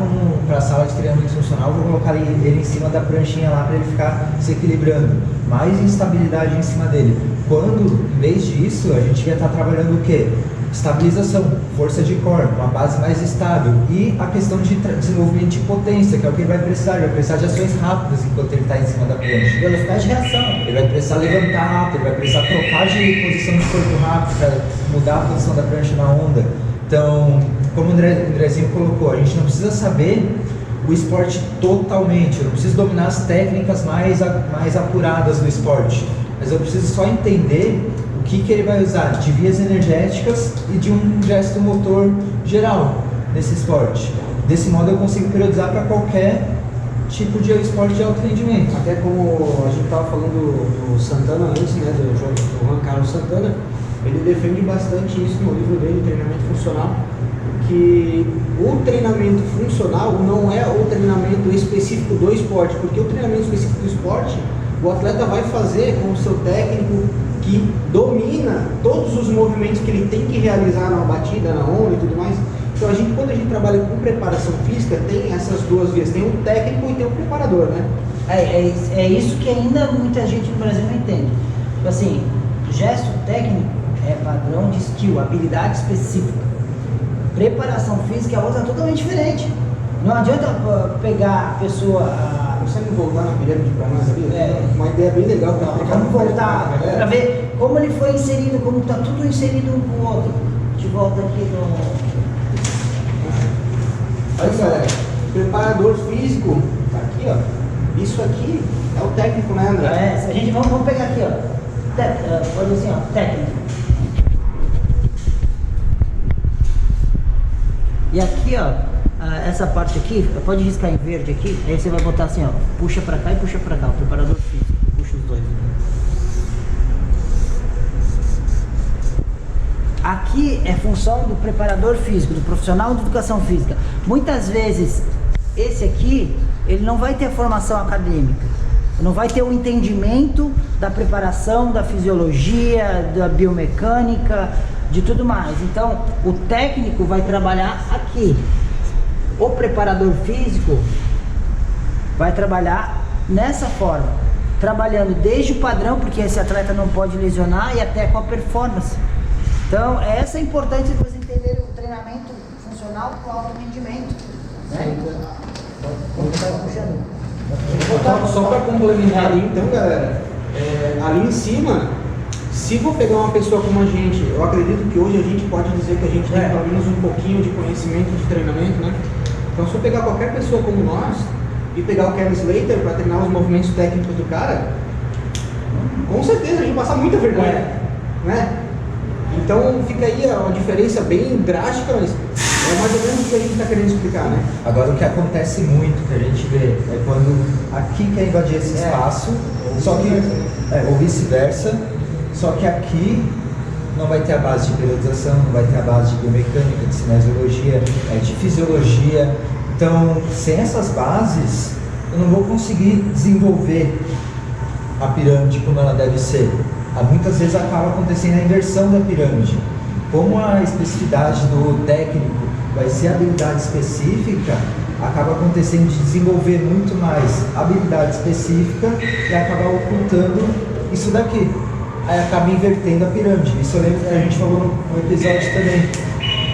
para a sala de treinamento funcional, vou colocar ele em cima da pranchinha lá para ele ficar se equilibrando, mais instabilidade em cima dele. Quando, em vez disso, a gente ia estar trabalhando o quê? Estabilização, força de core, uma base mais estável e a questão de desenvolvimento de potência, que é o que ele vai precisar de ações rápidas enquanto ele está em cima da prancha. Velocidade de reação. Ele vai precisar levantar rápido, ele vai precisar trocar de posição de corpo rápido para mudar a posição da prancha na onda. Então, como o Andrezinho colocou, a gente não precisa saber o esporte totalmente, eu não preciso dominar as técnicas mais apuradas do esporte, mas eu preciso só entender o que ele vai usar de vias energéticas e de um gesto motor geral nesse esporte. Desse modo eu consigo periodizar para qualquer tipo de esporte de alto rendimento. Até como a gente estava falando do Santana antes, né, do Juan Carlos Santana, ele defende bastante isso no livro dele, Treinamento Funcional, que o treinamento funcional não é o treinamento específico do esporte, porque o treinamento específico do esporte, o atleta vai fazer com o seu técnico que domina todos os movimentos que ele tem que realizar na batida, na onda e tudo mais. Então quando a gente trabalha com preparação física, tem essas duas vias, tem o técnico e tem o preparador, né? É isso que ainda muita gente no Brasil não entende. Tipo assim, gesto técnico é padrão de skill, habilidade específica. Preparação física é outra totalmente diferente. Não adianta pegar a pessoa... Consegue voltar na pirâmide para nós ali? Uma ideia bem legal para explicar. Vamos voltar para ver como ele foi inserido, como está tudo inserido um com o outro. A gente volta aqui no... Olha galera, preparador físico, tá aqui ó, isso aqui é o técnico, né André? A gente vamos pegar aqui ó, pode assim ó, técnico. E aqui ó, essa parte aqui, pode riscar em verde aqui, aí você vai botar assim ó, puxa pra cá e puxa pra cá, o preparador físico, puxa os dois. Aqui é função do preparador físico, do profissional de educação física. Muitas vezes, esse aqui, ele não vai ter a formação acadêmica, não vai ter o entendimento da preparação, da fisiologia, da biomecânica, de tudo mais. Então, o técnico vai trabalhar aqui. O preparador físico vai trabalhar nessa forma, trabalhando desde o padrão, porque esse atleta não pode lesionar, e até com a performance. Então, essa é importante você entender o treinamento funcional com alto rendimento. Né? Só para complementar ali, então, galera, ali em cima, se for pegar uma pessoa como a gente, eu acredito que hoje a gente pode dizer que a gente tem pelo menos um pouquinho de conhecimento de treinamento, né? Então, se eu pegar qualquer pessoa como nós e pegar o Kevin Slater para treinar os movimentos técnicos do cara, com certeza a gente vai passar muita vergonha, né? Então fica aí uma diferença bem drástica, mas é mais ou menos o que a gente está querendo explicar, né? Agora o que acontece muito, que a gente vê, é quando aqui quer invadir esse espaço, só que, ou vice-versa, só que aqui não vai ter a base de periodização, não vai ter a base de biomecânica, de cinesiologia, de fisiologia. Então, sem essas bases, eu não vou conseguir desenvolver a pirâmide como ela deve ser. Muitas vezes acaba acontecendo a inversão da pirâmide. Como a especificidade do técnico vai ser habilidade específica, acaba acontecendo de desenvolver muito mais habilidade específica e acabar ocultando isso daqui. Aí acaba invertendo a pirâmide. Isso eu lembro que a gente falou no episódio também.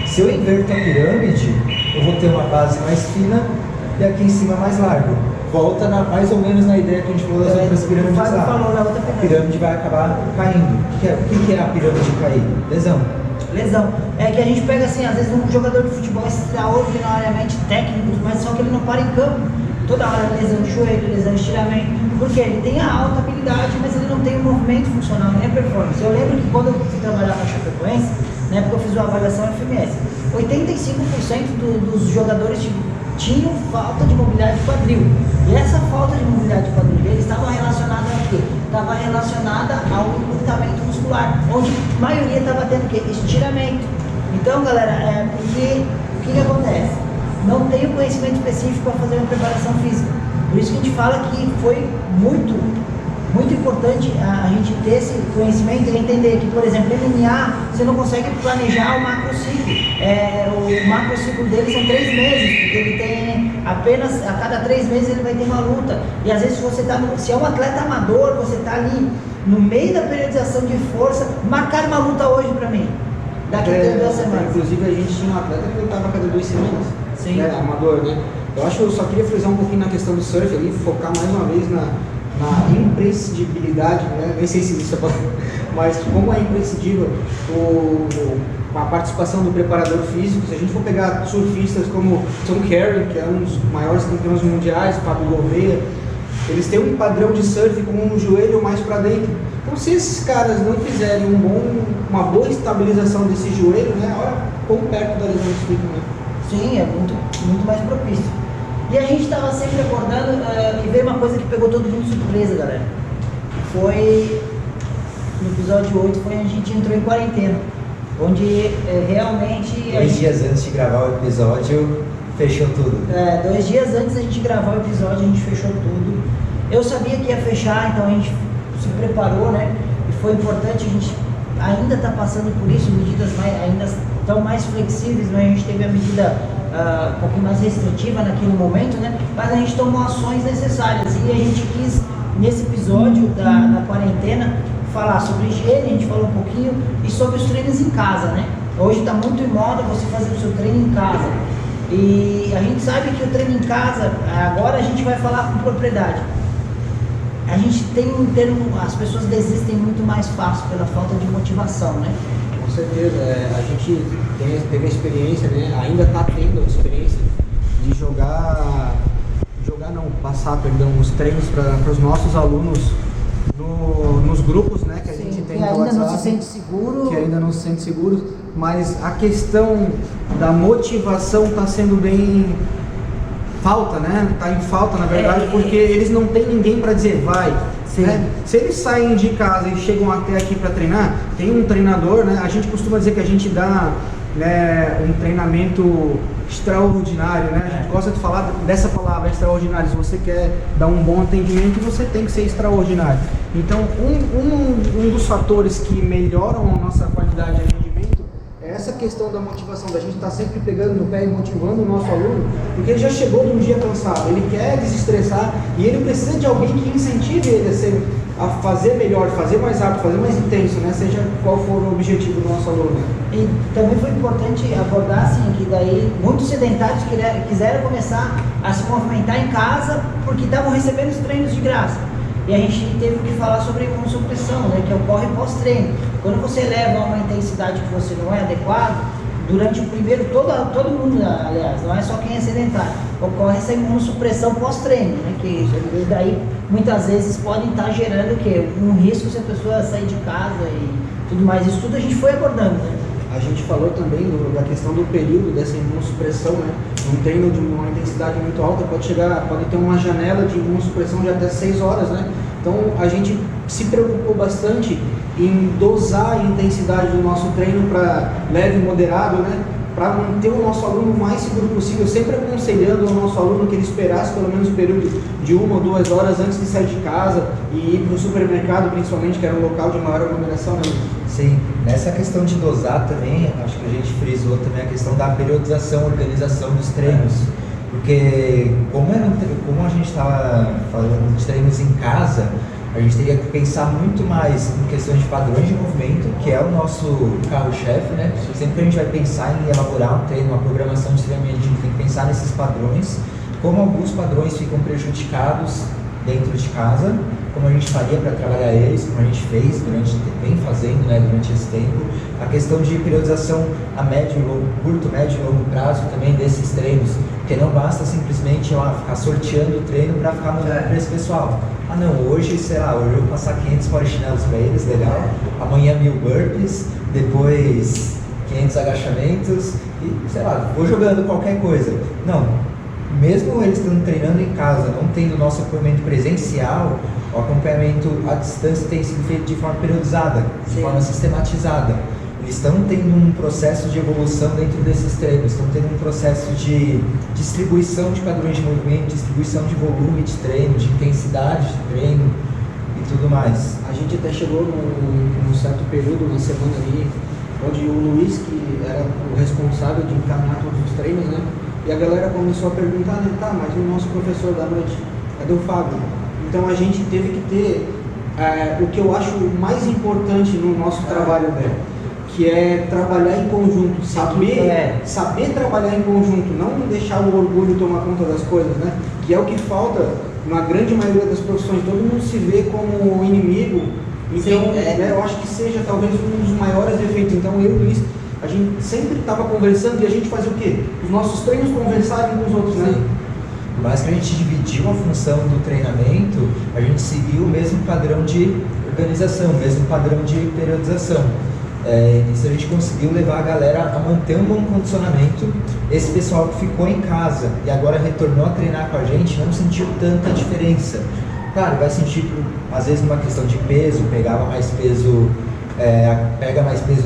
Se eu inverto a pirâmide, eu vou ter uma base mais fina e aqui em cima mais largo. Volta mais ou menos na ideia que a gente falou das outras pirâmides lá. A pirâmide vai acabar caindo. O que é a pirâmide cair? Lesão. É que a gente pega assim, às vezes um jogador de futebol extraordinariamente técnico, mas só que ele não para em campo. Toda hora lesão de joelho, lesão de estiramento. Porque ele tem a alta habilidade, mas ele não tem o movimento funcional, nem a performance. Eu lembro que quando eu fui trabalhar na Chapecoense, na época eu fiz uma avaliação FMS, 85% dos jogadores tinham falta de mobilidade de quadril. E essa falta de mobilidade de quadril deles estava relacionada a quê? Estava relacionada ao encurtamento muscular, onde a maioria estava tendo o quê? Estiramento. Então, galera, porque o que acontece? Não tem o conhecimento específico para fazer uma preparação física. Por isso que a gente fala que foi muito importante a gente ter esse conhecimento e entender que, por exemplo, MMA, você não consegue planejar o macrociclo. O macrociclo dele são 3 meses, porque ele tem apenas, a cada 3 meses ele vai ter uma luta. E às vezes se é um atleta amador, você está ali no meio da periodização de força, marcar uma luta hoje para mim, daqui a 2 semanas. Inclusive a gente tinha um atleta que lutava a cada 2 semanas. Sim. Né, amador, né? Eu só queria frisar um pouquinho na questão do surf ali, focar mais uma vez na imprescindibilidade, né? Nem sei se isso é palavra, mas como é imprescindível a participação do preparador físico. Se a gente for pegar surfistas como Tom Carey, que é um dos maiores campeões mundiais, Fábio Gouveia, eles têm um padrão de surf com um joelho mais para dentro. Então, se esses caras não fizerem uma boa estabilização desse joelho, né? Olha quão perto da lesão eles ficam, né? Sim, é muito. muito mais propício. E a gente estava sempre abordando, e veio uma coisa que pegou todo mundo de surpresa, galera. Foi, no episódio 8, foi onde a gente entrou em quarentena. Onde realmente... 2 dias antes de gravar o episódio, fechou tudo. 2 dias antes da gente gravar o episódio, a gente fechou tudo. Eu sabia que ia fechar, então a gente se preparou, né? E foi importante, a gente ainda está passando por isso, medidas ainda estão mais flexíveis, mas a gente teve a medida um pouquinho mais restritiva naquele momento, né? Mas a gente tomou ações necessárias e a gente quis, nesse episódio da quarentena, falar sobre higiene, a gente falou um pouquinho, e sobre os treinos em casa, né? Hoje está muito em moda você fazer o seu treino em casa. E a gente sabe que o treino em casa, agora a gente vai falar com propriedade. A gente tem um termo, as pessoas desistem muito mais fácil pela falta de motivação, né? Com certeza, a gente teve a experiência, né? Ainda está tendo a experiência de passar os treinos para os nossos alunos nos grupos, né? Que a gente tem que no ainda WhatsApp, não se sente seguro. que ainda não se sente seguros, mas a questão da motivação está sendo bem falta, né? Tá em falta, na verdade, porque eles não têm ninguém para dizer vai. Né? Se eles saem de casa e chegam até aqui para treinar, tem um treinador, né? A gente costuma dizer que a gente dá, né, um treinamento extraordinário, né? A gente gosta de falar dessa palavra extraordinário. Se você quer dar um bom atendimento, você tem que ser extraordinário. Então, um dos fatores que melhoram a nossa qualidade de atendimento é essa questão da motivação, da gente estar sempre pegando no pé e motivando o nosso aluno, porque ele já chegou de um dia cansado, ele quer desestressar e ele precisa de alguém que incentive ele a fazer melhor, fazer mais rápido, fazer mais intenso, né? Seja qual for o objetivo do nosso aluno. E também foi importante abordar assim, que daí muitos sedentários quiseram começar a se movimentar em casa porque estavam recebendo os treinos de graça. E a gente teve que falar sobre imunossupressão, né, que ocorre pós-treino. Quando você leva a uma intensidade que você não é adequado, durante o primeiro, todo mundo, aliás, não é só quem é sedentário, ocorre essa imunossupressão pós-treino, né, que daí muitas vezes podem estar gerando o quê? Um risco se a pessoa sair de casa e tudo mais. Isso tudo a gente foi abordando, né? A gente falou também da questão do período dessa imunossupressão, né? Um treino de uma intensidade muito alta pode ter uma janela de imunossupressão de até 6 horas, né? Então a gente se preocupou bastante em dosar a intensidade do nosso treino para leve e moderado, né? Para manter o nosso aluno o mais seguro possível, sempre aconselhando ao nosso aluno que ele esperasse pelo menos um período de 1 ou 2 horas antes de sair de casa e ir para o supermercado, principalmente, que era um local de maior aglomeração, né? Sim, nessa questão de dosar também, acho que a gente frisou também a questão da periodização, organização dos treinos. Porque como a gente estava falando de treinos em casa, a gente teria que pensar muito mais em questões de padrões de movimento, que é o nosso carro-chefe, né? Sempre que a gente vai pensar em elaborar um treino, uma programação de treinamento, a gente tem que pensar nesses padrões, como alguns padrões ficam prejudicados dentro de casa, como a gente faria para trabalhar eles, como a gente vem fazendo, né, durante esse tempo. A questão de periodização a curto, médio e longo prazo também desses treinos, porque não basta simplesmente ficar sorteando o treino para ficar mandando para esse pessoal. Ah não, hoje eu vou passar 500 polichinelos para eles, legal. Amanhã 1000 burpees, depois 500 agachamentos e, vou jogando qualquer coisa. Não, mesmo eles estando treinando em casa, não tendo nosso acompanhamento presencial, o acompanhamento à distância tem sido feito de forma periodizada, de forma sistematizada. Eles estão tendo um processo de evolução dentro desses treinos, estão tendo um processo de distribuição de padrões de movimento, distribuição de volume de treino, de intensidade de treino e tudo mais. A gente até chegou num certo período, uma semana ali, onde o Luiz, que era o responsável de encaminhar todos os treinos, né? E a galera começou a perguntar, né? Tá, mas o nosso professor da noite, cadê o Fábio? Então a gente teve que ter o que eu acho mais importante no nosso trabalho, né? Que é trabalhar em conjunto, saber trabalhar em conjunto, não deixar o orgulho tomar conta das coisas, né? Que é o que falta na grande maioria das profissões, todo mundo se vê como inimigo, então eu acho que seja talvez um dos maiores defeitos. Então eu e o Luiz, a gente sempre estava conversando e a gente fazia o quê? Os nossos treinos conversarem com os outros, né? Por mais que a gente dividiu a função do treinamento, a gente seguiu o mesmo padrão de organização, o mesmo padrão de periodização. Isso a gente conseguiu levar a galera a manter um bom condicionamento. Esse pessoal que ficou em casa e agora retornou a treinar com a gente não sentiu tanta diferença. Claro, vai sentir, às vezes, numa questão de peso, pega mais peso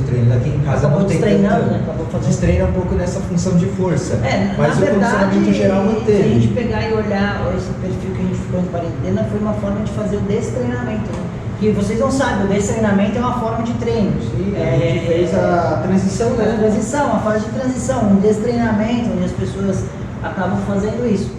treinando aqui em casa, Acabou não tem destreinando, tanto, né? Acabou fazendo- destreina um pouco nessa função de força, mas na o condicionamento geral se a manteve. gente pegar e olhar esse perfil que a gente ficou em quarentena, foi uma forma de fazer o destreinamento, né? Que vocês não sabem, o destreinamento é uma forma de treino. Sim, a gente fez a transição, a né? transição, a fase de transição, um destreinamento, onde as pessoas acabam fazendo isso.